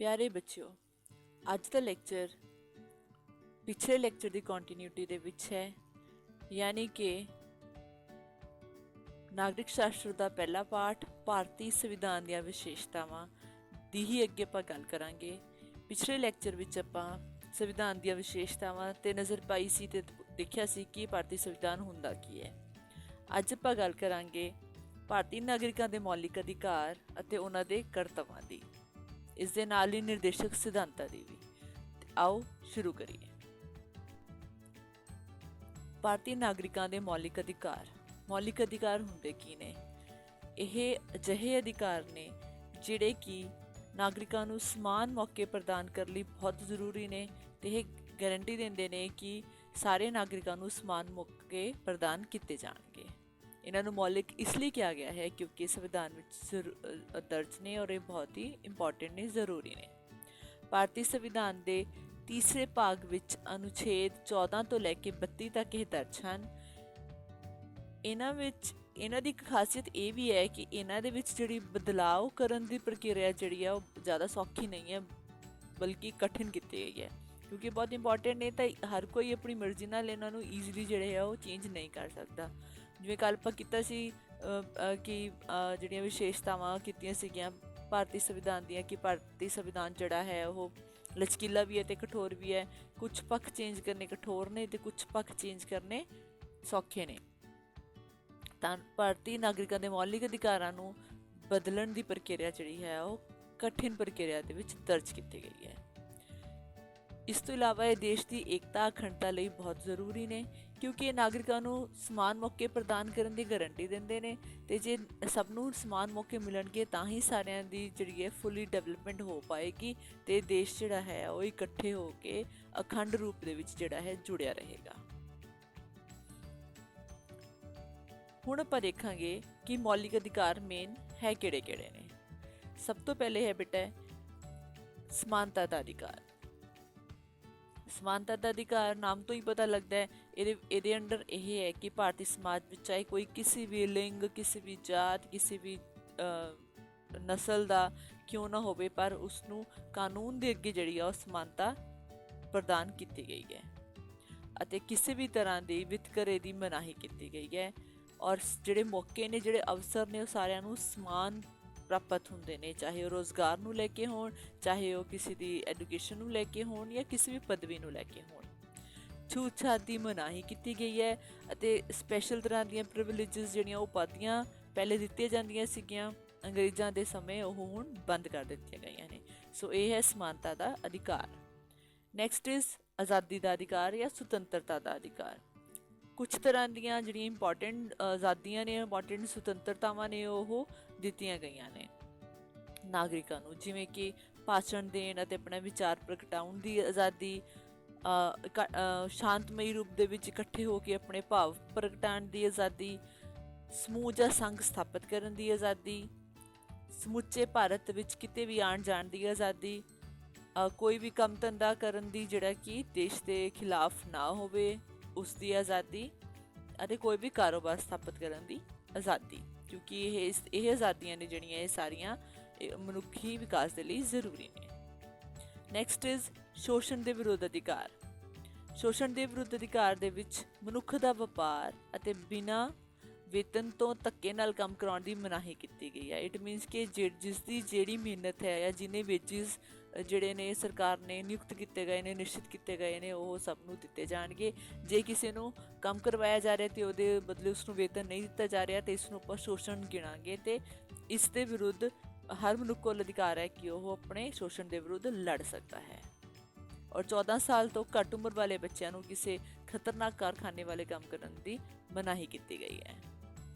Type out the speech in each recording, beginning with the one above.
ਪਿਆਰੇ ਬੱਚਿਓ, ਅੱਜ ਦਾ ਲੈਕਚਰ ਪਿਛਲੇ ਲੈਕਚਰ ਦੀ ਕੰਟੀਨਿਊਟੀ ਦੇ ਵਿੱਚ ਹੈ। ਯਾਨੀ ਕਿ ਨਾਗਰਿਕ ਸ਼ਾਸਤਰ ਦਾ ਪਹਿਲਾ ਪਾਠ ਭਾਰਤੀ ਸੰਵਿਧਾਨ ਦੀਆਂ ਵਿਸ਼ੇਸ਼ਤਾਵਾਂ ਦੀ ਹੀ ਅੱਗੇ ਆਪਾਂ ਗੱਲ ਕਰਾਂਗੇ। ਪਿਛਲੇ ਲੈਕਚਰ ਵਿੱਚ ਆਪਾਂ ਸੰਵਿਧਾਨ ਦੀਆਂ ਵਿਸ਼ੇਸ਼ਤਾਵਾਂ ਤੇ ਨਜ਼ਰ ਪਾਈ ਸੀ ਤੇ ਦੇਖਿਆ ਸੀ ਕਿ ਭਾਰਤੀ ਸੰਵਿਧਾਨ ਹੁੰਦਾ ਕੀ ਹੈ। ਅੱਜ ਆਪਾਂ ਗੱਲ ਕਰਾਂਗੇ ਭਾਰਤੀ ਨਾਗਰਿਕਾਂ ਦੇ ਮੌਲਿਕ ਅਧਿਕਾਰ ਅਤੇ ਉਹਨਾਂ ਦੇ ਕਰਤੱਵਾਂ ਦੀ, ਇਸ ਦੇ ਨਾਲ ਹੀ ਨਿਰਦੇਸ਼ਕ ਸਿਧਾਂਤਾਂ ਦੀ ਵੀ। ਆਓ ਸ਼ੁਰੂ ਕਰੀਏ। ਭਾਰਤੀ ਨਾਗਰਿਕਾਂ ਦੇ ਮੌਲਿਕ ਅਧਿਕਾਰ ਹੁੰਦੇ ਕੀ ਨੇ? ਇਹ ਅਜਿਹੇ ਅਧਿਕਾਰ ਨੇ ਜਿਹੜੇ ਕਿ ਨਾਗਰਿਕਾਂ ਨੂੰ ਸਮਾਨ ਮੌਕੇ ਪ੍ਰਦਾਨ ਕਰਨ ਲਈ ਬਹੁਤ ਜ਼ਰੂਰੀ ਨੇ ਤੇ ਇਹ ਗਾਰੰਟੀ ਦਿੰਦੇ ਨੇ ਕਿ ਸਾਰੇ ਨਾਗਰਿਕਾਂ ਨੂੰ ਸਮਾਨ ਮੌਕੇ ਪ੍ਰਦਾਨ ਕੀਤੇ ਜਾਣਗੇ। ਇਹਨਾਂ ਨੂੰ ਮੌਲਿਕ ਇਸ ਲਈ ਕਿਹਾ ਗਿਆ ਹੈ ਕਿਉਂਕਿ ਸੰਵਿਧਾਨ ਵਿੱਚ ਦਰਜ ਨੇ ਔਰ ਇਹ ਬਹੁਤ ਹੀ ਇੰਪੋਰਟੈਂਟ ਨੇ, ਜ਼ਰੂਰੀ ਨੇ। ਭਾਰਤੀ ਸੰਵਿਧਾਨ ਦੇ ਤੀਸਰੇ ਭਾਗ ਵਿੱਚ ਅਨੁਛੇਦ 14 ਤੋਂ ਲੈ ਕੇ 32 ਤੱਕ ਇਹ ਦਰਜ ਹਨ। ਇਹਨਾਂ ਦੀ ਇੱਕ ਖਾਸੀਅਤ ਇਹ ਵੀ ਹੈ ਕਿ ਇਹਨਾਂ ਦੇ ਵਿੱਚ ਜਿਹੜੀ ਬਦਲਾਅ ਕਰਨ ਦੀ ਪ੍ਰਕਿਰਿਆ ਜਿਹੜੀ ਆ ਉਹ ਜ਼ਿਆਦਾ ਸੌਖੀ ਨਹੀਂ ਹੈ, ਬਲਕਿ ਕਠਿਨ ਕੀਤੀ ਗਈ ਹੈ ਕਿਉਂਕਿ ਬਹੁਤ ਇੰਪੋਰਟੈਂਟ ਨੇ ਤਾਂ ਹਰ ਕੋਈ ਆਪਣੀ ਮਰਜ਼ੀ ਨਾਲ ਇਹਨਾਂ ਨੂੰ ਈਜ਼ੀਲੀ ਜਿਹੜੇ ਆ ਉਹ ਚੇਂਜ ਨਹੀਂ ਕਰ ਸਕਦਾ। ਜਿਵੇਂ ਕੱਲ੍ਹ ਆਪਾਂ ਕੀਤਾ ਸੀ ਕਿ ਜਿਹੜੀਆਂ ਵਿਸ਼ੇਸ਼ਤਾਵਾਂ ਕੀਤੀਆਂ ਸੀਗੀਆਂ ਭਾਰਤੀ ਸੰਵਿਧਾਨ ਦੀਆਂ ਕਿ ਭਾਰਤੀ ਸੰਵਿਧਾਨ ਜਿਹੜਾ ਹੈ ਉਹ ਲਚਕੀਲਾ ਵੀ ਹੈ ਅਤੇ ਕਠੋਰ ਵੀ ਹੈ। ਕੁਛ ਪੱਖ ਚੇਂਜ ਕਰਨੇ ਕਠੋਰ ਨੇ ਅਤੇ ਕੁਛ ਪੱਖ ਚੇਂਜ ਕਰਨੇ ਸੌਖੇ ਨੇ। ਤਾਂ ਭਾਰਤੀ ਨਾਗਰਿਕਾਂ ਦੇ ਮੌਲਿਕ ਅਧਿਕਾਰਾਂ ਨੂੰ ਬਦਲਣ ਦੀ ਪ੍ਰਕਿਰਿਆ ਜਿਹੜੀ ਹੈ ਉਹ ਕਠਿਨ ਪ੍ਰਕਿਰਿਆ ਦੇ ਵਿੱਚ ਦਰਜ ਕੀਤੀ ਗਈ ਹੈ। ਇਸ ਤੋਂ ਇਲਾਵਾ ਇਹ ਦੇਸ਼ ਦੀ ਏਕਤਾ ਅਖੰਡਤਾ ਲਈ ਬਹੁਤ ਜ਼ਰੂਰੀ ਨੇ ਕਿਉਂਕਿ ਇਹ ਨਾਗਰਿਕਾਂ ਨੂੰ ਸਮਾਨ ਮੌਕੇ ਪ੍ਰਦਾਨ ਕਰਨ ਦੀ ਗਾਰੰਟੀ ਦਿੰਦੇ ਨੇ ਅਤੇ ਜੇ ਸਭ ਨੂੰ ਸਮਾਨ ਮੌਕੇ ਮਿਲਣਗੇ ਤਾਂ ਹੀ ਸਾਰਿਆਂ ਦੀ ਜਿਹੜੀ ਹੈ ਫੁੱਲੀ ਡਿਵੈਲਪਮੈਂਟ ਹੋ ਪਾਏਗੀ ਅਤੇ ਦੇਸ਼ ਜਿਹੜਾ ਹੈ ਉਹ ਇਕੱਠੇ ਹੋ ਕੇ ਅਖੰਡ ਰੂਪ ਦੇ ਵਿੱਚ ਜਿਹੜਾ ਹੈ ਜੁੜਿਆ ਰਹੇਗਾ। ਹੁਣ ਆਪਾਂ ਦੇਖਾਂਗੇ ਕਿ ਮੌਲਿਕ ਅਧਿਕਾਰ ਮੇਨ ਹੈ ਕਿਹੜੇ ਨੇ। ਸਭ ਤੋਂ ਪਹਿਲੇ ਹੈ ਬੇਟਾ ਸਮਾਨਤਾ ਦਾ ਅਧਿਕਾਰ। ਸਮਾਨਤਾ ਦਾ ਅਧਿਕਾਰ ਨਾਮ ਤੋਂ ਹੀ ਪਤਾ ਲੱਗਦਾ ਹੈ ਇਹਦੇ ਅੰਡਰ ਇਹ ਹੈ ਕਿ ਭਾਰਤੀ ਸਮਾਜ ਵਿੱਚ ਚਾਹੇ ਕੋਈ ਕਿਸੇ ਵੀ ਲਿੰਗ, ਕਿਸੇ ਵੀ ਜਾਤ, ਕਿਸੇ ਵੀ ਨਸਲ ਦਾ ਕਿਉਂ ਨਾ ਹੋਵੇ ਪਰ ਉਸਨੂੰ ਕਾਨੂੰਨ ਦੇ ਅੱਗੇ ਜਿਹੜੀ ਆ ਉਹ ਸਮਾਨਤਾ ਪ੍ਰਦਾਨ ਕੀਤੀ ਗਈ ਹੈ ਅਤੇ ਕਿਸੇ ਵੀ ਤਰ੍ਹਾਂ ਦੀ ਵਿਤਕਰੇ ਦੀ ਮਨਾਹੀ ਕੀਤੀ ਗਈ ਹੈ ਔਰ ਜਿਹੜੇ ਮੌਕੇ ਨੇ, ਜਿਹੜੇ ਅਵਸਰ ਨੇ ਉਹ ਸਾਰਿਆਂ ਨੂੰ ਸਮਾਨ ਪ੍ਰਾਪਤ ਹੁੰਦੇ ਨੇ, ਚਾਹੇ ਉਹ ਰੋਜ਼ਗਾਰ ਨੂੰ ਲੈ ਕੇ ਹੋਣ, ਚਾਹੇ ਉਹ ਕਿਸੇ ਦੀ ਐਜੂਕੇਸ਼ਨ ਨੂੰ ਲੈ ਕੇ ਹੋਣ ਜਾਂ ਕਿਸੇ ਵੀ ਪਦਵੀ ਨੂੰ ਲੈ ਕੇ ਹੋਣ। ਛੂਤ-ਛਾਤ ਦੀ ਮਨਾਹੀ ਕੀਤੀ ਗਈ ਹੈ ਅਤੇ ਸਪੈਸ਼ਲ ਤਰ੍ਹਾਂ ਦੀਆਂ ਪ੍ਰਿਵਿਲੇਜਸ ਜਿਹੜੀਆਂ ਉਪਾਧੀਆਂ ਪਹਿਲੇ ਦਿੱਤੀਆਂ ਜਾਂਦੀਆਂ ਸੀਗੀਆਂ ਅੰਗਰੇਜ਼ਾਂ ਦੇ ਸਮੇਂ ਉਹ ਹੁਣ ਬੰਦ ਕਰ ਦਿੱਤੀਆਂ ਗਈਆਂ ਨੇ। ਸੋ ਇਹ ਹੈ ਸਮਾਨਤਾ ਦਾ ਅਧਿਕਾਰ। ਨੈਕਸਟ ਇਜ਼ ਆਜ਼ਾਦੀ ਦਾ ਅਧਿਕਾਰ ਜਾਂ ਸੁਤੰਤਰਤਾ ਦਾ ਅਧਿਕਾਰ। ਕੁਛ ਤਰ੍ਹਾਂ ਦੀਆਂ ਜਿਹੜੀਆਂ ਇੰਪੋਰਟੈਂਟ ਆਜ਼ਾਦੀਆਂ ਨੇ, ਇੰਪੋਰਟੈਂਟ ਸੁਤੰਤਰਤਾਵਾਂ ਨੇ ਉਹ ਦਿੱਤੀਆਂ ਗਈਆਂ ਨੇ ਨਾਗਰਿਕਾਂ ਨੂੰ, ਜਿਵੇਂ ਕਿ ਭਾਸ਼ਣ ਦੇਣ ਅਤੇ ਆਪਣਾ ਵਿਚਾਰ ਪ੍ਰਗਟਾਉਣ ਦੀ ਆਜ਼ਾਦੀ, ਸ਼ਾਂਤਮਈ ਰੂਪ ਦੇ ਵਿੱਚ ਇਕੱਠੇ ਹੋ ਕੇ ਆਪਣੇ ਭਾਵ ਪ੍ਰਗਟਾਉਣ ਦੀ ਆਜ਼ਾਦੀ, ਸਮੂਹ ਜਾਂ ਸੰਘ ਸਥਾਪਿਤ ਕਰਨ ਦੀ ਆਜ਼ਾਦੀ, ਸਮੁੱਚੇ ਭਾਰਤ ਵਿੱਚ ਕਿਤੇ ਵੀ ਆਉਣ ਜਾਣ ਦੀ ਆਜ਼ਾਦੀ, ਕੋਈ ਵੀ ਕੰਮ ਧੰਦਾ ਕਰਨ ਦੀ ਜਿਹੜਾ ਕਿ ਦੇਸ਼ ਦੇ ਖਿਲਾਫ ਨਾ ਹੋਵੇ ਉਸ ਦੀ ਆਜ਼ਾਦੀ ਅਤੇ ਕੋਈ ਵੀ ਕਾਰੋਬਾਰ ਸਥਾਪਿਤ ਕਰਨ ਦੀ ਆਜ਼ਾਦੀ, ਕਿਉਂਕਿ ਇਹ ਆਜ਼ਾਦੀਆਂ ਨੇ ਜਿਹੜੀਆਂ ਇਹ ਸਾਰੀਆਂ ਮਨੁੱਖੀ ਵਿਕਾਸ ਦੇ ਲਈ ਜ਼ਰੂਰੀ ਨੇ। ਨੈਕਸਟ ਇਜ਼ ਸ਼ੋਸ਼ਣ ਦੇ ਵਿਰੁੱਧ ਅਧਿਕਾਰ। ਸ਼ੋਸ਼ਣ ਦੇ ਵਿਰੁੱਧ ਅਧਿਕਾਰ ਦੇ ਵਿੱਚ ਮਨੁੱਖ ਦਾ ਵਪਾਰ ਅਤੇ ਬਿਨਾਂ ਵੇਤਨ ਤੋਂ ਧੱਕੇ ਨਾਲ ਕੰਮ ਕਰਾਉਣ ਦੀ ਮਨਾਹੀ ਕੀਤੀ ਗਈ ਹੈ। ਇਟ ਮੀਨਸ ਕਿ ਜਿਸ ਦੀ ਜਿਹੜੀ ਮਿਹਨਤ ਹੈ ਜਾਂ ਜਿੰਨੇ ਵੇਜਿਸ ਜਿਹੜੇ ਨੇ ਸਰਕਾਰ ਨੇ ਨਿਯੁਕਤ ਕੀਤੇ ਗਏ ਨੇ, ਨਿਸ਼ਚਿਤ ਕੀਤੇ ਗਏ ਨੇ, ਉਹ ਸਭ ਨੂੰ ਦਿੱਤੇ ਜਾਣਗੇ। ਜੇ ਕਿਸੇ ਨੂੰ ਕੰਮ ਕਰਵਾਇਆ ਜਾ ਰਿਹਾ ਅਤੇ ਉਹਦੇ ਬਦਲੇ ਉਸਨੂੰ ਵੇਤਨ ਨਹੀਂ ਦਿੱਤਾ ਜਾ ਰਿਹਾ ਅਤੇ ਇਸ ਨੂੰ ਆਪਾਂ ਸ਼ੋਸ਼ਣ ਗਿਣਾਂਗੇ ਅਤੇ ਇਸ ਦੇ ਵਿਰੁੱਧ ਹਰ ਮਨੁੱਖ ਕੋਲ ਅਧਿਕਾਰ ਹੈ ਕਿ ਉਹ ਆਪਣੇ ਸ਼ੋਸ਼ਣ ਦੇ ਵਿਰੁੱਧ ਲੜ ਸਕਦਾ ਹੈ। ਔਰ 14 ਸਾਲ ਤੋਂ ਘੱਟ ਉਮਰ ਵਾਲੇ ਬੱਚਿਆਂ ਨੂੰ ਕਿਸੇ ਖਤਰਨਾਕ ਕਾਰਖਾਨੇ ਵਾਲੇ ਕੰਮ ਕਰਨ ਦੀ ਮਨਾਹੀ ਕੀਤੀ ਗਈ ਹੈ।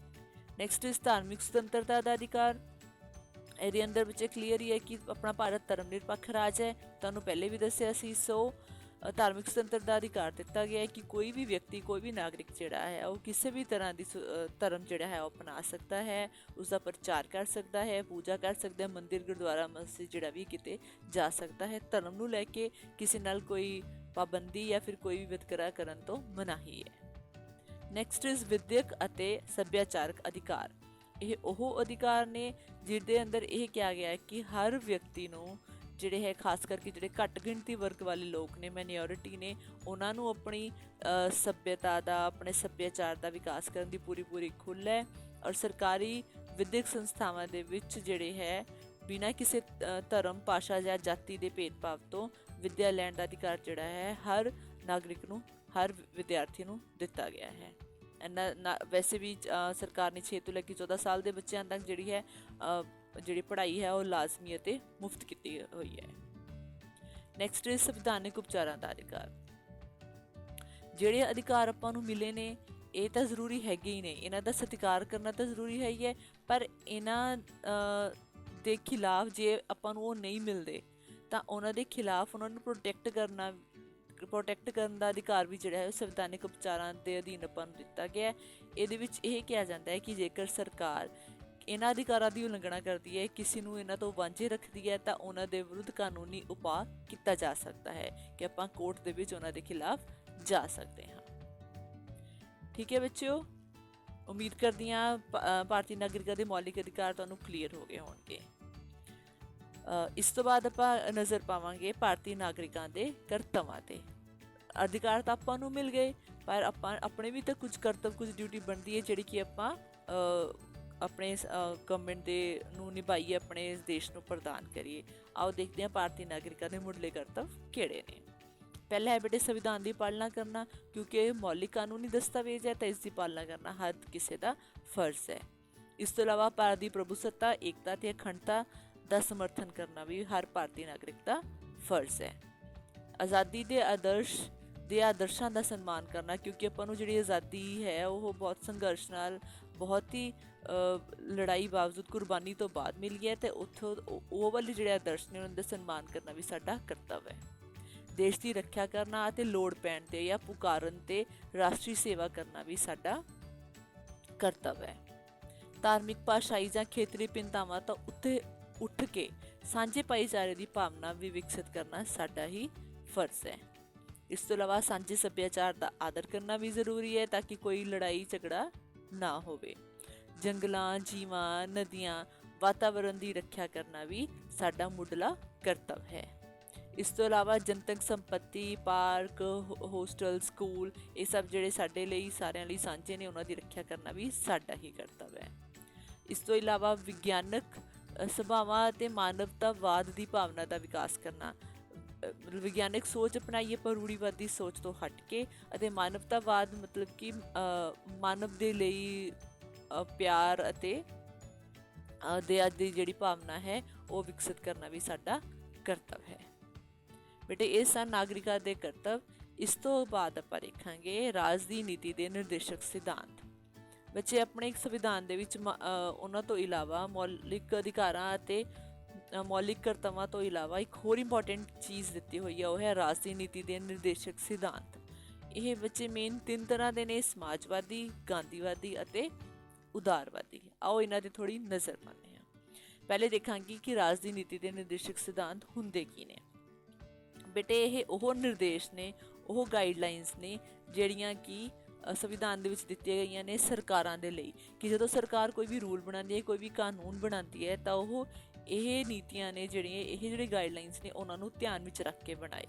ਨੈਕਸਟ ਇਜ਼ ਧਾਰਮਿਕ ਸੁਤੰਤਰਤਾ ਦਾ ਅਧਿਕਾਰ। ਇਹਦੇ ਅੰਦਰ ਵਿੱਚ ਕਲੀਅਰ ਹੀ ਹੈ ਕਿ ਆਪਣਾ ਭਾਰਤ ਧਰਮ ਨਿਰਪੱਖ ਰਾਜ ਹੈ, ਤੁਹਾਨੂੰ ਪਹਿਲੇ ਵੀ ਦੱਸਿਆ ਸੀ। ਸੋ ਧਾਰਮਿਕ ਸੁਤੰਤਰਤਾ ਦਾ ਅਧਿਕਾਰ ਦਿੱਤਾ ਗਿਆ ਹੈ ਕਿ ਕੋਈ ਵੀ ਵਿਅਕਤੀ, ਕੋਈ ਵੀ ਨਾਗਰਿਕ ਜਿਹੜਾ ਹੈ ਉਹ ਕਿਸੇ ਵੀ ਤਰ੍ਹਾਂ ਦੀ ਧਰਮ ਜਿਹੜਾ ਹੈ ਉਹ ਅਪਣਾ ਸਕਦਾ ਹੈ, ਉਸਦਾ ਪ੍ਰਚਾਰ ਕਰ ਸਕਦਾ ਹੈ, ਪੂਜਾ ਕਰ ਸਕਦਾ ਹੈ, ਮੰਦਿਰ, ਗੁਰਦੁਆਰਾ, ਮਸਜਿਦ ਜਿਹੜਾ ਵੀ ਕਿਤੇ ਜਾ ਸਕਦਾ ਹੈ। ਧਰਮ ਨੂੰ ਲੈ ਕੇ ਕਿਸੇ ਨਾਲ ਕੋਈ ਪਾਬੰਦੀ ਜਾਂ ਫਿਰ ਕੋਈ ਵੀ ਵਿਤਕਰਾ ਕਰਨ ਤੋਂ ਮਨਾਹੀ ਹੈ। ਨੈਕਸਟ ਇਜ਼ ਵਿਦਿਅਕ ਅਤੇ ਸੱਭਿਆਚਾਰਕ ਅਧਿਕਾਰ। ਇਹ ਉਹ ਅਧਿਕਾਰ ਨੇ ਜਿਹਦੇ ਅੰਦਰ ਇਹ ਕਿਹਾ ਗਿਆ ਹੈ ਕਿ ਹਰ ਵਿਅਕਤੀ ਨੂੰ ਜਿਹੜੇ ਹੈ ਖਾਸ ਕਰਕੇ ਜਿਹੜੇ ਘੱਟ ਗਿਣਤੀ ਵਰਗ ਵਾਲੇ ਲੋਕ ਨੇ, ਮਾਈਨੋਰਿਟੀ ਨੇ, ਉਹਨਾਂ ਨੂੰ ਆਪਣੀ ਸੱਭਿਅਤਾ ਦਾ, ਆਪਣੇ ਸੱਭਿਆਚਾਰ ਦਾ ਵਿਕਾਸ ਕਰਨ ਦੀ ਪੂਰੀ ਖੁੱਲ੍ਹ ਹੈ। ਔਰ ਸਰਕਾਰੀ ਵਿਦਿਅਕ ਸੰਸਥਾਵਾਂ ਦੇ ਵਿੱਚ ਜਿਹੜੇ ਹੈ ਬਿਨਾਂ ਕਿਸੇ ਧਰਮ, ਭਾਸ਼ਾ ਜਾਂ ਜਾਤੀ ਦੇ ਭੇਦਭਾਵ ਤੋਂ ਵਿੱਦਿਆ ਲੈਣ ਦਾ ਅਧਿਕਾਰ ਜਿਹੜਾ ਹੈ ਹਰ ਨਾਗਰਿਕ ਨੂੰ, ਹਰ ਵਿਦਿਆਰਥੀ ਨੂੰ ਦਿੱਤਾ ਗਿਆ ਹੈ। ਵੈਸੇ ਵੀ ਸਰਕਾਰ ਨੇ 6 ਤੋਂ ਲੈ ਕੇ 14 ਸਾਲ ਦੇ ਬੱਚਿਆਂ ਤੱਕ ਜਿਹੜੀ ਪੜ੍ਹਾਈ ਹੈ ਉਹ ਲਾਜ਼ਮੀ ਅਤੇ ਮੁਫਤ ਕੀਤੀ ਹੋਈ ਹੈ। ਨੈਕਸਟ ਇਜ਼ ਸੰਵਿਧਾਨਿਕ ਉਪਚਾਰਾਂ ਦਾ ਅਧਿਕਾਰ। ਜਿਹੜੇ ਅਧਿਕਾਰ ਆਪਾਂ ਨੂੰ ਮਿਲੇ ਨੇ ਇਹ ਤਾਂ ਜ਼ਰੂਰੀ ਹੈਗੇ ਹੀ ਨੇ, ਇਹਨਾਂ ਦਾ ਸਤਿਕਾਰ ਕਰਨਾ ਤਾਂ ਜ਼ਰੂਰੀ ਹੈ ਹੀ ਹੈ, ਪਰ ਇਹਨਾਂ ਦੇ ਖਿਲਾਫ ਜੇ ਆਪਾਂ ਨੂੰ ਉਹ ਨਹੀਂ ਮਿਲਦੇ ਤਾਂ ਉਹਨਾਂ ਦੇ ਖਿਲਾਫ ਉਹਨਾਂ ਨੂੰ ਪ੍ਰੋਟੈਕਟ ਕਰਨ ਦਾ ਅਧਿਕਾਰ ਵੀ ਜਿਹੜਾ ਹੈ ਉਹ ਸੰਵਿਧਾਨਿਕ ਉਪਚਾਰਾਂ ਦੇ ਅਧੀਨ ਆਪਾਂ ਨੂੰ ਦਿੱਤਾ ਗਿਆ ਹੈ। ਇਹਦੇ ਵਿੱਚ ਇਹ ਕਿਹਾ ਜਾਂਦਾ ਹੈ ਕਿ ਜੇਕਰ ਸਰਕਾਰ ਇਹਨਾਂ ਅਧਿਕਾਰਾਂ ਦੀ ਉਲੰਘਣਾ ਕਰਦੀ ਹੈ, ਕਿਸੇ ਨੂੰ ਇਹਨਾਂ ਤੋਂ ਵਾਂਝੇ ਰੱਖਦੀ ਹੈ, ਤਾਂ ਉਹਨਾਂ ਦੇ ਵਿਰੁੱਧ ਕਾਨੂੰਨੀ ਉਪਾਅ ਕੀਤਾ ਜਾ ਸਕਦਾ ਹੈ ਕਿ ਆਪਾਂ ਕੋਰਟ ਦੇ ਵਿੱਚ ਉਹਨਾਂ ਦੇ ਖਿਲਾਫ ਜਾ ਸਕਦੇ ਹਾਂ। ਠੀਕ ਹੈ ਬੱਚਿਓ, ਉਮੀਦ ਕਰਦੀ ਹਾਂ ਭਾਰਤੀ ਨਾਗਰਿਕਾਂ ਦੇ ਮੌਲਿਕ ਅਧਿਕਾਰ ਤੁਹਾਨੂੰ ਕਲੀਅਰ ਹੋ ਗਏ ਹੋਣਗੇ। ਇਸ ਤੋਂ ਬਾਅਦ ਆਪਾਂ ਨਜ਼ਰ ਪਾਵਾਂਗੇ ਭਾਰਤੀ ਨਾਗਰਿਕਾਂ ਦੇ ਕਰਤੱਵਾਂ ਤੇ। ਅਧਿਕਾਰ ਤਾਂ ਆਪਾਂ ਨੂੰ ਮਿਲ ਗਏ, ਪਰ ਆਪਾਂ ਆਪਣੇ ਵੀ ਤਾਂ ਕੁਝ ਕਰਤੱਵ, ਕੁਝ ਡਿਊਟੀ ਬਣਦੀ ਹੈ ਜਿਹੜੀ ਕਿ ਆਪਾਂ ਆਪਣੇ ਗਵਰਨਮੈਂਟ ਦੇ ਨੂੰ ਨਿਭਾਈਏ, ਆਪਣੇ ਇਸ ਦੇਸ਼ ਨੂੰ ਪ੍ਰਦਾਨ ਕਰੀਏ। ਆਓ ਦੇਖਦੇ ਹਾਂ ਭਾਰਤੀ ਨਾਗਰਿਕਾਂ ਦੇ ਮੁੱਢਲੇ ਕਰਤੱਵ ਕਿਹੜੇ ਨੇ। ਪਹਿਲਾ ਹੈ ਬੇਟੇ ਸੰਵਿਧਾਨ ਦੀ ਪਾਲਣਾ ਕਰਨਾ, ਕਿਉਂਕਿ ਇਹ ਮੌਲਿਕ ਕਾਨੂੰਨੀ ਦਸਤਾਵੇਜ਼ ਹੈ ਤਾਂ ਇਸ ਦੀ ਪਾਲਣਾ ਕਰਨਾ ਹਰ ਕਿਸੇ ਦਾ ਫਰਜ਼ ਹੈ। ਇਸ ਤੋਂ ਇਲਾਵਾ ਭਾਰਤ ਦੀ ਪ੍ਰਭੂਸੱਤਾ, ਏਕਤਾ ਤੇ ਅਖੰਡਤਾ ਦਾ ਸਮਰਥਨ ਕਰਨਾ ਵੀ ਹਰ ਭਾਰਤੀ ਨਾਗਰਿਕ ਦਾ ਫਰਜ਼ ਹੈ। ਆਜ਼ਾਦੀ ਦੇ ਆਦਰਸ਼ਾਂ ਦਾ ਸਨਮਾਨ ਕਰਨਾ, ਕਿਉਂਕਿ ਆਪਾਂ ਨੂੰ ਜਿਹੜੀ ਆਜ਼ਾਦੀ ਹੈ ਉਹ ਬਹੁਤ ਸੰਘਰਸ਼ ਨਾਲ, ਬਹੁਤ ਹੀ ਲੜਾਈ ਬਾਵਜੂਦ, ਕੁਰਬਾਨੀ ਤੋਂ ਬਾਅਦ ਮਿਲੀ ਹੈ, ਤੇ ਉੱਥੋਂ ਉਹ ਵਾਲੇ ਜਿਹੜੇ ਆਦਰਸ਼ ਨੇ ਉਹਨਾਂ ਦਾ ਸਨਮਾਨ ਕਰਨਾ ਵੀ ਸਾਡਾ ਕਰਤੱਵ ਹੈ। ਦੇਸ਼ ਦੀ ਰੱਖਿਆ ਕਰਨਾ ਅਤੇ ਲੋੜ ਪੈਣ ਤੇ ਜਾਂ ਪੁਕਾਰਨ ਤੇ ਰਾਸ਼ਟਰੀ ਸੇਵਾ ਕਰਨਾ ਵੀ ਸਾਡਾ ਕਰਤੱਵ ਹੈ। ਧਾਰਮਿਕ, ਭਾਸ਼ਾਈ ਜਾਂ ਖੇਤਰੀ ਭਿੰਨਤਾਵਾਂ ਤੋਂ ਉੱਠ ਕੇ ਸਾਂਝੇ ਭਾਈਚਾਰੇ ਦੀ ਭਾਵਨਾ ਵੀ ਵਿਕਸਿਤ ਕਰਨਾ ਸਾਡਾ ਹੀ ਫਰਜ਼ ਹੈ। ਇਸ ਤੋਂ ਇਲਾਵਾ ਸਾਂਝੇ ਸੱਭਿਆਚਾਰ ਦਾ ਆਦਰ ਕਰਨਾ ਵੀ ਜ਼ਰੂਰੀ ਹੈ ਤਾਂ ਕਿ ਕੋਈ ਲੜਾਈ ਝਗੜਾ ਨਾ ਹੋਵੇ। ਜੰਗਲਾਂ, ਜੀਵਾਂ, ਨਦੀਆਂ, ਵਾਤਾਵਰਣ ਦੀ ਰੱਖਿਆ ਕਰਨਾ ਵੀ ਸਾਡਾ ਮੁੱਢਲਾ ਕਰਤੱਵ ਹੈ। ਇਸ ਤੋਂ ਇਲਾਵਾ ਜਨਤਕ ਸੰਪੱਤੀ, ਪਾਰਕ, ਹੋਸਟਲ, ਸਕੂਲ, ਇਹ ਸਭ ਜਿਹੜੇ ਸਾਡੇ ਲਈ, ਸਾਰਿਆਂ ਲਈ ਸਾਂਝੇ ਨੇ, ਉਹਨਾਂ ਦੀ ਰੱਖਿਆ ਕਰਨਾ ਵੀ ਸਾਡਾ ਹੀ ਕਰਤੱਵ ਹੈ। ਇਸ ਤੋਂ ਇਲਾਵਾ ਵਿਗਿਆਨਕ ਸੁਭਾਵਾਂ ਅਤੇ ਮਾਨਵਤਾਵਾਦ ਦੀ ਭਾਵਨਾ ਦਾ ਵਿਕਾਸ ਕਰਨਾ, ਵਿਗਿਆਨਿਕ ਸੋਚ ਅਪਣਾਈਏ ਪਰ ਰੂੜੀਵਾਦੀ ਸੋਚ ਤੋਂ ਹਟ ਕੇ, ਅਤੇ ਮਾਨਵਤਾਵਾਦ ਮਤਲਬ ਕਿ ਮਾਨਵ ਦੇ ਲਈ ਪਿਆਰ ਅਤੇ ਦਇਆ ਦੀ ਜਿਹੜੀ ਭਾਵਨਾ ਹੈ ਉਹ ਵਿਕਸਿਤ ਕਰਨਾ ਵੀ ਸਾਡਾ ਕਰਤੱਵ ਹੈ। ਬੇਟੇ ਇਹ ਸਨ ਨਾਗਰਿਕਾਂ ਦੇ ਕਰਤੱਵ। ਇਸ ਤੋਂ ਬਾਅਦ ਆਪਾਂ ਦੇਖਾਂਗੇ ਰਾਜ ਦੀ ਨੀਤੀ ਦੇ ਨਿਰਦੇਸ਼ਕ ਸਿਧਾਂਤ। ਬੱਚੇ ਆਪਣੇ ਇੱਕ ਸੰਵਿਧਾਨ ਦੇ ਵਿੱਚ ਉਹਨਾਂ ਤੋਂ ਇਲਾਵਾ ਮੌਲਿਕ ਅਧਿਕਾਰਾਂ ਅਤੇ ਮੌਲਿਕ ਕਰਤੱਵਾਂ ਤੋਂ ਇਲਾਵਾ ਇੱਕ ਹੋਰ ਇੰਪੋਰਟੈਂਟ ਚੀਜ਼ ਦਿੱਤੀ ਹੋਈ ਹੈ, ਉਹ ਹੈ ਰਾਜ ਦੀ ਨੀਤੀ ਦੇ ਨਿਰਦੇਸ਼ਕ ਸਿਧਾਂਤ। ਇਹ ਬੱਚੇ ਮੇਨ 3 ਤਰ੍ਹਾਂ ਦੇ ਨੇ, ਸਮਾਜਵਾਦੀ, ਗਾਂਧੀਵਾਦੀ ਅਤੇ ਉਦਾਰਵਾਦੀ। ਆਓ ਇਹਨਾਂ ਤੇ ਥੋੜੀ ਨਜ਼ਰ ਪਾਉਂਦੇ ਹਾਂ। ਪਹਿਲੇ ਦੇਖਾਂਗੇ ਕਿ ਰਾਜ ਦੀ ਨੀਤੀ ਦੇ ਨਿਰਦੇਸ਼ਕ ਸਿਧਾਂਤ ਹੁੰਦੇ ਕੀ ਨੇ। ਬੇਟੇ ਇਹ ਉਹ ਨਿਰਦੇਸ਼ ਨੇ, ਉਹ ਗਾਈਡਲਾਈਨਸ ਨੇ ਜਿਹੜੀਆਂ ਕਿ ਸੰਵਿਧਾਨ ਦੇ ਵਿੱਚ ਦਿੱਤੀਆਂ ਗਈਆਂ ਨੇ ਸਰਕਾਰਾਂ ਦੇ ਲਈ, ਕਿ ਜਦੋਂ ਸਰਕਾਰ ਕੋਈ ਵੀ ਰੂਲ ਬਣਾਉਂਦੀ ਹੈ, ਕੋਈ ਵੀ ਕਾਨੂੰਨ ਬਣਾਉਂਦੀ ਹੈ, ਤਾਂ ਉਹ ਇਹ ਨੀਤੀਆਂ ਨੇ ਜਿਹੜੀਆਂ, ਇਹ ਜਿਹੜੇ ਗਾਈਡਲਾਈਨਸ ਨੇ ਉਹਨਾਂ ਨੂੰ ਧਿਆਨ ਵਿੱਚ ਰੱਖ ਕੇ ਬਣਾਏ।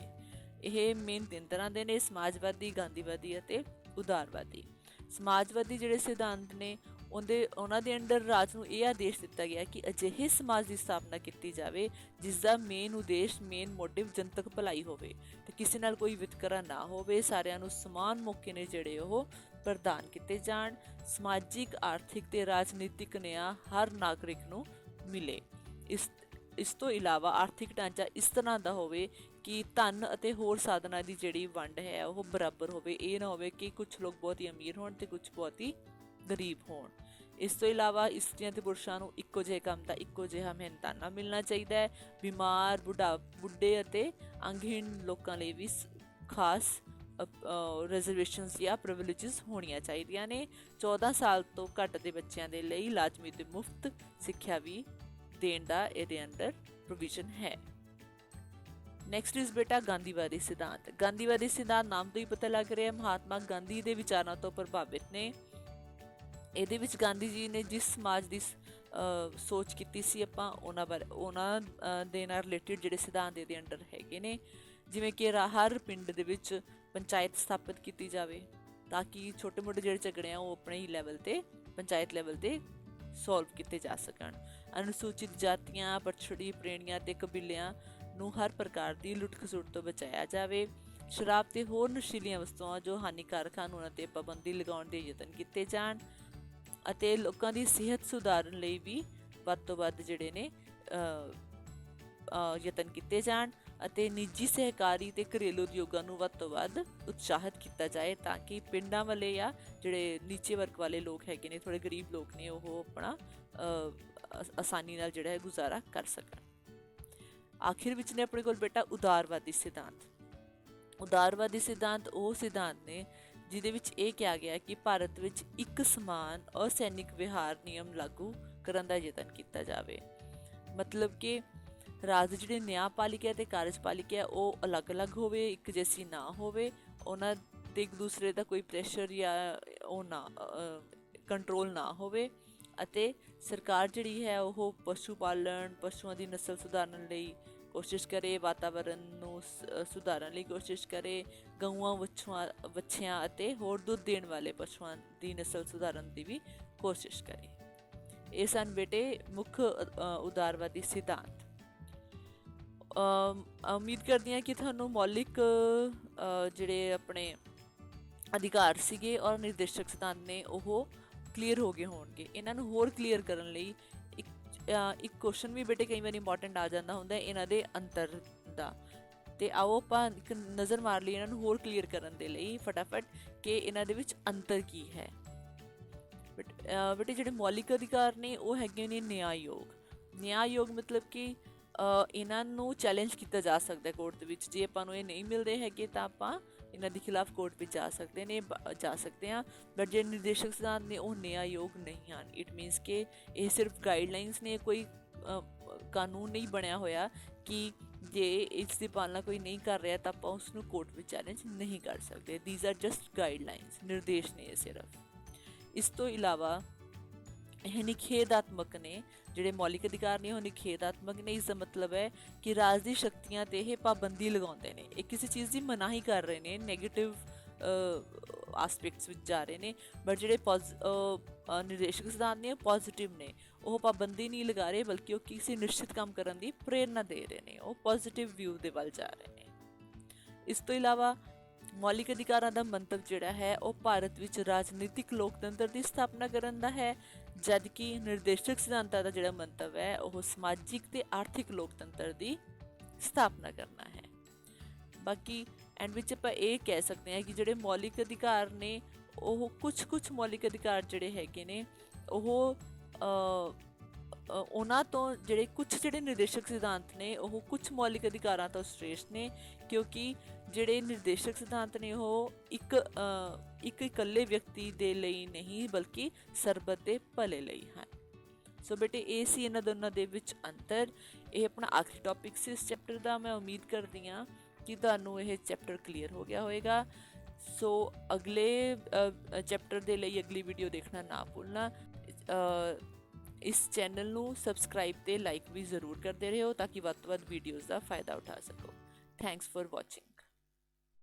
ਇਹ ਮੇਨ 3 ਤਰ੍ਹਾਂ ਦੇ ਨੇ, ਸਮਾਜਵਾਦੀ, ਗਾਂਧੀਵਾਦੀ ਅਤੇ ਉਦਾਰਵਾਦੀ। ਸਮਾਜਵਾਦੀ ਜਿਹੜੇ ਸਿਧਾਂਤ ਨੇ ਉਹਨਾਂ ਦੇ ਅੰਡਰ ਰਾਜ ਨੂੰ ਇਹ ਆਦੇਸ਼ ਦਿੱਤਾ ਗਿਆ ਕਿ ਅਜਿਹੇ ਸਮਾਜ ਦੀ ਸਥਾਪਨਾ ਕੀਤੀ ਜਾਵੇ ਜਿਸ ਦਾ ਮੇਨ ਉਦੇਸ਼, ਮੇਨ ਮੋਟਿਵ ਜਨਤਕ ਭਲਾਈ ਹੋਵੇ ਤੇ ਕਿਸੇ ਨਾਲ ਕੋਈ ਵਿਤਕਰਾ ਨਾ ਹੋਵੇ, ਸਾਰਿਆਂ ਨੂੰ ਸਮਾਨ ਮੌਕੇ ਨੇ ਜਿਹੜੇ ਉਹ ਪ੍ਰਦਾਨ ਕੀਤੇ ਜਾਣ, ਸਮਾਜਿਕ, ਆਰਥਿਕ ਤੇ ਰਾਜਨੀਤਿਕ ਨਿਆਂ ਹਰ ਨਾਗਰਿਕ ਨੂੰ ਮਿਲੇ। ਇਸ ਤੋਂ ਇਲਾਵਾ ਆਰਥਿਕ ਢਾਂਚਾ ਇਸ ਤਰ੍ਹਾਂ ਦਾ ਹੋਵੇ ਕਿ ਧਨ ਅਤੇ ਹੋਰ ਸਾਧਨਾਂ ਦੀ ਜਿਹੜੀ ਵੰਡ ਹੈ ਉਹ ਬਰਾਬਰ ਹੋਵੇ। ਇਹ ਨਾ ਹੋਵੇ ਕਿ ਕੁਝ ਲੋਕ ਬਹੁਤ ਹੀ ਅਮੀਰ ਹੋਣ ਤੇ ਕੁਝ ਬਹੁਤ ਹੀ ਗਰੀਬ ਹੋਣ। ਇਸ ਤੋਂ ਇਲਾਵਾ ਇਸਤਰੀਆਂ ਤੇ ਪੁਰਸ਼ਾਂ ਨੂੰ ਇੱਕੋ ਜਿਹੇ ਕੰਮ ਦਾ ਇੱਕੋ ਜਿਹਾ ਮਿਹਨਤਾਨਾ ਮਿਲਣਾ ਚਾਹੀਦਾ ਹੈ। ਬਿਮਾਰ, ਬੁੱਢੇ ਅਤੇ ਅੰਗਹੀਣ ਲੋਕਾਂ ਲਈ ਵੀ ਖਾਸ ਰਿਜ਼ਰਵੇਸ਼ਨਸ ਜਾਂ ਪ੍ਰਿਵਿਲੇਜਸ ਹੋਣੀਆਂ ਚਾਹੀਦੀਆਂ ਨੇ। 14 ਸਾਲ ਤੋਂ ਘੱਟ ਦੇ ਬੱਚਿਆਂ ਦੇ ਲਈ ਲਾਜ਼ਮੀ ਤੇ ਮੁਫਤ ਸਿੱਖਿਆ ਵੀ ਦੇਣ ਦਾ ਇਹਦੇ ਅੰਦਰ ਪ੍ਰੋਵੀਜ਼ਨ ਹੈ। ਨੈਕਸਟ ਇਜ਼ ਬੇਟਾ ਗਾਂਧੀਵਾਦੀ ਸਿਧਾਂਤ। ਗਾਂਧੀਵਾਦੀ ਸਿਧਾਂਤ ਨਾਮ ਤੋਂ ਹੀ ਪਤਾ ਲੱਗ ਰਿਹਾ ਮਹਾਤਮਾ ਗਾਂਧੀ ਦੇ ਵਿਚਾਰਾਂ ਤੋਂ ਪ੍ਰਭਾਵਿਤ ਨੇ। ਇਹਦੇ ਵਿੱਚ ਗਾਂਧੀ ਜੀ ਨੇ ਜਿਸ ਸਮਾਜ ਦੀ ਸੋਚ ਕੀਤੀ ਸੀ ਆਪਾਂ ਉਹਨਾਂ ਦੇ ਨਾਲ ਰਿਲੇਟਿਡ ਜਿਹੜੇ ਸਿਧਾਂਤ ਇਹਦੇ ਅੰਡਰ ਹੈਗੇ ਨੇ, ਜਿਵੇਂ ਕਿ ਹਰ ਪਿੰਡ ਦੇ ਵਿੱਚ ਪੰਚਾਇਤ ਸਥਾਪਿਤ ਕੀਤੀ ਜਾਵੇ ਤਾਂ ਕਿ ਛੋਟੇ ਮੋਟੇ ਜਿਹੜੇ ਝਗੜੇ ਆ ਉਹ ਆਪਣੇ ਹੀ ਲੈਵਲ 'ਤੇ ਪੰਚਾਇਤ ਲੈਵਲ 'ਤੇ ਸੋਲਵ ਕੀਤੇ ਜਾ ਸਕਣ। ਅਨੁਸੂਚਿਤ ਜਾਤੀਆਂ, ਪਛੜੀ ਪ੍ਰੇਣੀਆਂ ਅਤੇ ਕਬੀਲਿਆਂ ਨੂੰ ਹਰ ਪ੍ਰਕਾਰ ਦੀ ਲੁੱਟ ਖਸੁੱਟ ਤੋਂ ਬਚਾਇਆ ਜਾਵੇ। ਸ਼ਰਾਬ ਤੇ ਹੋਰ ਨਸ਼ੀਲੀਆਂ ਵਸਤੂਆਂ ਜੋ ਹਾਨੀਕਾਰਕ ਹਨ ਉਹਨਾਂ 'ਤੇ ਪਾਬੰਦੀ ਲਗਾਉਣ ਦੇ ਯਤਨ ਕੀਤੇ ਜਾਣ ਅਤੇ ਲੋਕਾਂ ਦੀ ਸਿਹਤ ਸੁਧਾਰਨ ਲਈ ਵੀ ਵੱਧ ਤੋਂ ਵੱਧ ਜਿਹੜੇ ਨੇ ਯਤਨ ਕੀਤੇ ਜਾਣ ਅਤੇ ਨਿੱਜੀ ਸਹਿਕਾਰੀ ਤੇ ਘਰੇਲੂ ਉਦਯੋਗਾਂ ਨੂੰ ਵੱਧ ਤੋਂ ਵੱਧ ਉਤਸ਼ਾਹਿਤ ਕੀਤਾ ਜਾਏ ਤਾਂ ਕਿ ਪਿੰਡਾਂ ਵਾਲੇ ਜਾਂ ਜਿਹੜੇ ਨੀਚੇ ਵਰਗ ਵਾਲੇ ਲੋਕ ਹੈਗੇ ਨੇ, ਥੋੜੇ ਗਰੀਬ ਲੋਕ ਨੇ, ਉਹ ਆਪਣਾ ਆਸਾਨੀ ਨਾਲ ਜਿਹੜਾ ਹੈ ਗੁਜ਼ਾਰਾ ਕਰ ਸਕਣ। ਆਖਿਰ ਵਿੱਚ ਨੇ ਆਪਣੇ ਕੋਲ ਬੇਟਾ ਉਦਾਰਵਾਦੀ ਸਿਧਾਂਤ। ਉਦਾਰਵਾਦੀ ਸਿਧਾਂਤ ਉਹ ਸਿਧਾਂਤ ਨੇ ਜਿਹਦੇ ਵਿੱਚ ਇਹ ਕਿਹਾ ਗਿਆ ਕਿ ਭਾਰਤ ਵਿੱਚ ਇੱਕ ਸਮਾਨ ਅਸੈਨਿਕ ਵਿਹਾਰ ਨਿਯਮ ਲਾਗੂ ਕਰਨ ਦਾ ਯਤਨ ਕੀਤਾ ਜਾਵੇ। ਮਤਲਬ ਕਿ ਰਾਜ ਜਿਹੜੇ ਨਿਆਂਪਾਲਿਕਾ ਅਤੇ ਕਾਰਜਪਾਲਿਕਾ ਉਹ ਅਲੱਗ-ਅਲੱਗ ਹੋਵੇ, ਇੱਕ ਜੈਸੀ ਨਾ ਹੋਵੇ, ਉਹਨਾਂ 'ਤੇ ਇੱਕ ਦੂਸਰੇ ਦਾ ਕੋਈ ਪ੍ਰੈਸ਼ਰ ਜਾਂ ਉਹ ਨਾ ਕੰਟਰੋਲ ਨਾ ਹੋਵੇ ਅਤੇ ਸਰਕਾਰ ਜਿਹੜੀ ਹੈ ਉਹ ਪਸ਼ੂ ਪਾਲਣ, ਪਸ਼ੂਆਂ ਦੀ ਨਸਲ ਸੁਧਾਰਨ ਲਈ ਕੋਸ਼ਿਸ਼ ਕਰੇ, ਵਾਤਾਵਰਨ ਨੂੰ ਸੁਧਾਰਨ ਲਈ ਕੋਸ਼ਿਸ਼ ਕਰੇ, ਗਊਆਂ, ਵੱਛਿਆਂ ਅਤੇ ਹੋਰ ਦੁੱਧ ਦੇਣ ਵਾਲੇ ਪਸ਼ੂਆਂ ਦੀ ਨਸਲ ਸੁਧਾਰਨ ਦੀ ਵੀ ਕੋਸ਼ਿਸ਼ ਕਰੇ। ਇਹ ਸਨ ਬੇਟੇ ਮੁੱਖ ਉਦਾਰਵਾਦੀ ਸਿਧਾਂਤ। ਉਮੀਦ ਕਰਦੀ ਹਾਂ ਕਿ ਤੁਹਾਨੂੰ ਮੌਲਿਕ ਜਿਹੜੇ ਆਪਣੇ ਅਧਿਕਾਰ ਸੀਗੇ ਔਰ ਨਿਰਦੇਸ਼ਕ ਸਿਧਾਂਤ ਨੇ ਉਹ ਕਲੀਅਰ ਹੋ ਗਏ ਹੋਣਗੇ। ਇਹਨਾਂ ਨੂੰ ਹੋਰ ਕਲੀਅਰ ਕਰਨ ਲਈ ਇੱਕ ਕੁਐਸਚਨ ਵੀ ਬੇਟੇ ਕਈ ਵਾਰ ਇੰਪੋਰਟੈਂਟ ਆ ਜਾਂਦਾ ਹੁੰਦਾ ਇਹਨਾਂ ਦੇ ਅੰਤਰ ਦਾ, ਤੇ ਆਓ ਆਪਾਂ ਇੱਕ ਨਜ਼ਰ ਮਾਰ ਲਈ ਇਹਨਾਂ ਨੂੰ ਹੋਰ ਕਲੀਅਰ ਕਰਨ ਦੇ ਲਈ ਫਟਾਫਟ ਕਿ ਇਹਨਾਂ ਦੇ ਵਿੱਚ ਅੰਤਰ ਕੀ ਹੈ। ਬੇਟੇ ਜਿਹੜੇ ਮੌਲਿਕ ਅਧਿਕਾਰ ਨੇ ਉਹ ਹੈਗੇ ਨੇ ਨਿਆਂਯੋਗ। ਨਿਆਂਯੋਗ ਮਤਲਬ ਕਿ ਇਹਨਾਂ ਨੂੰ ਚੈਲੰਜ ਕੀਤਾ ਜਾ ਸਕਦਾ ਕੋਰਟ ਦੇ ਵਿੱਚ। ਜੇ ਆਪਾਂ ਨੂੰ ਇਹ ਨਹੀਂ ਮਿਲਦੇ ਹੈਗੇ ਤਾਂ ਆਪਾਂ ਇਹਨਾਂ ਦੇ ਖਿਲਾਫ ਕੋਰਟ ਵਿੱਚ ਜਾ ਸਕਦੇ ਹਾਂ। ਬਟ ਜਿਹੜੇ ਨਿਰਦੇਸ਼ਕ ਸਿਧਾਂਤ ਨੇ ਉਹ ਨਿਆਂਯੋਗ ਨਹੀਂ ਹਨ। ਇਟ ਮੀਨਸ ਕਿ ਇਹ ਸਿਰਫ ਗਾਈਡਲਾਈਨਸ ਨੇ, ਕੋਈ ਕਾਨੂੰਨ ਨਹੀਂ ਬਣਿਆ ਹੋਇਆ ਕਿ ਜੇ ਇਸ ਦੀ ਪਾਲਣਾ ਕੋਈ ਨਹੀਂ ਕਰ ਰਿਹਾ ਤਾਂ ਆਪਾਂ ਉਸ ਨੂੰ ਕੋਰਟ ਵਿੱਚ ਚੈਲੰਜ ਨਹੀਂ ਕਰ ਸਕਦੇ। ਦੀਜ਼ ਆਰ ਜਸਟ ਗਾਈਡਲਾਈਨਸ, ਨਿਰਦੇਸ਼ ਨੇ ਇਹ ਸਿਰਫ। ਇਸ ਤੋਂ ਇਲਾਵਾ ਇਹ ਨਿਖੇਧਾਤਮਕ ਨੇ। ਜਿਹੜੇ ਮੌਲਿਕ ਅਧਿਕਾਰ ਨੇ ਉਹ ਨਿਖੇਧਾਤਮਕ ਨੇ। ਇਸ ਦਾ ਮਤਲਬ ਹੈ ਕਿ ਰਾਜ ਦੀ ਸ਼ਕਤੀਆਂ ਤੇ ਇਹ ਪਾਬੰਦੀ ਲਗਾਉਂਦੇ ਨੇ, ਇਹ ਕਿਸੇ ਚੀਜ਼ ਦੀ ਮਨਾਹੀ ਕਰ ਰਹੇ ਨੇ, ਨੈਗੇਟਿਵ ਆਸਪੈਕਟਸ ਵਿੱਚ ਜਾ ਰਹੇ ਨੇ। ਬਟ ਜਿਹੜੇ ਨਿਰਦੇਸ਼ਕ ਸਿਧਾਂਤ ਨੇ ਉਹ ਪੋਜ਼ਿਟਿਵ ਨੇ, ਉਹ ਪਾਬੰਦੀ ਨਹੀਂ ਲਗਾ ਰਹੇ ਬਲਕਿ ਉਹ ਕਿਸੇ ਨਿਸ਼ਚਿਤ ਕੰਮ ਕਰਨ ਦੀ ਪ੍ਰੇਰਨਾ ਦੇ ਰਹੇ ਨੇ, ਉਹ ਪੋਜ਼ਿਟਿਵ ਵਿਊ ਦੇ ਵੱਲ ਜਾ ਰਹੇ ਨੇ। ਇਸ ਤੋਂ ਇਲਾਵਾ ਮੌਲਿਕ ਅਧਿਕਾਰਾਂ ਦਾ ਮੰਤਵ ਜਿਹੜਾ ਹੈ ਉਹ ਭਾਰਤ ਵਿੱਚ ਰਾਜਨੀਤਿਕ ਲੋਕਤੰਤਰ ਦੀ ਸਥਾਪਨਾ ਕਰਨ ਦਾ ਹੈ, ਜਦਕਿ ਨਿਰਦੇਸ਼ਕ ਸਿਧਾਂਤਾਂ ਦਾ ਜਿਹੜਾ ਮੰਤਵ ਹੈ ਉਹ ਸਮਾਜਿਕ ਤੇ ਆਰਥਿਕ ਲੋਕਤੰਤਰ ਦੀ ਸਥਾਪਨਾ ਕਰਨਾ ਹੈ। ਬਾਕੀ ਐਂਡ ਵਿੱਚ ਆਪਾਂ ਇਹ ਕਹਿ ਸਕਦੇ ਹਾਂ ਕਿ ਜਿਹੜੇ ਮੌਲਿਕ ਅਧਿਕਾਰ ਨੇ ਉਹ ਕੁਝ ਮੌਲਿਕ ਅਧਿਕਾਰ ਜਿਹੜੇ ਹੈਗੇ ਨੇ ਉਹ ਉਹਨਾਂ ਤੋਂ ਜਿਹੜੇ ਨਿਰਦੇਸ਼ਕ ਸਿਧਾਂਤ ਨੇ ਉਹ ਕੁਝ ਮੌਲਿਕ ਅਧਿਕਾਰਾਂ ਤੋਂ ਸ੍ਰੇਸ਼ਟ ਨੇ, ਕਿਉਂਕਿ ਜਿਹੜੇ ਨਿਰਦੇਸ਼ਕ ਸਿਧਾਂਤ ਨੇ ਉਹ ਇੱਕ ਇਕੱਲੇ ਵਿਅਕਤੀ ਦੇ ਲਈ ਨਹੀਂ ਬਲਕਿ ਸਰਬੱਤ ਦੇ ਭਲੇ ਲਈ ਹਨ। ਸੋ ਬੇਟੇ ਇਹ ਸੀ ਇਹਨਾਂ ਦੋਨਾਂ ਦੇ ਵਿੱਚ ਅੰਤਰ। ਇਹ ਆਪਣਾ ਆਖਰੀ ਟੌਪਿਕ ਸੀ ਇਸ ਚੈਪਟਰ ਦਾ। ਮੈਂ ਉਮੀਦ ਕਰਦੀ ਹਾਂ ਕਿ ਤੁਹਾਨੂੰ ਇਹ ਚੈਪਟਰ ਕਲੀਅਰ ਹੋ ਗਿਆ ਹੋਵੇਗਾ। ਸੋ ਅਗਲੇ ਚੈਪਟਰ ਦੇ ਲਈ ਅਗਲੀ ਵੀਡੀਓ ਦੇਖਣਾ ਨਾ ਭੁੱਲਣਾ। ਇਸ ਚੈਨਲ ਨੂੰ ਸਬਸਕ੍ਰਾਈਬ ਤੇ ਲਾਈਕ ਵੀ ਜ਼ਰੂਰ ਕਰਦੇ ਰਹੋ ਤਾਂ ਕਿ ਵੱਧ ਤੋਂ ਵੱਧ ਵੀਡੀਓਜ਼ ਦਾ ਫਾਇਦਾ ਉਠਾ ਸਕੋ। Thanks for watching.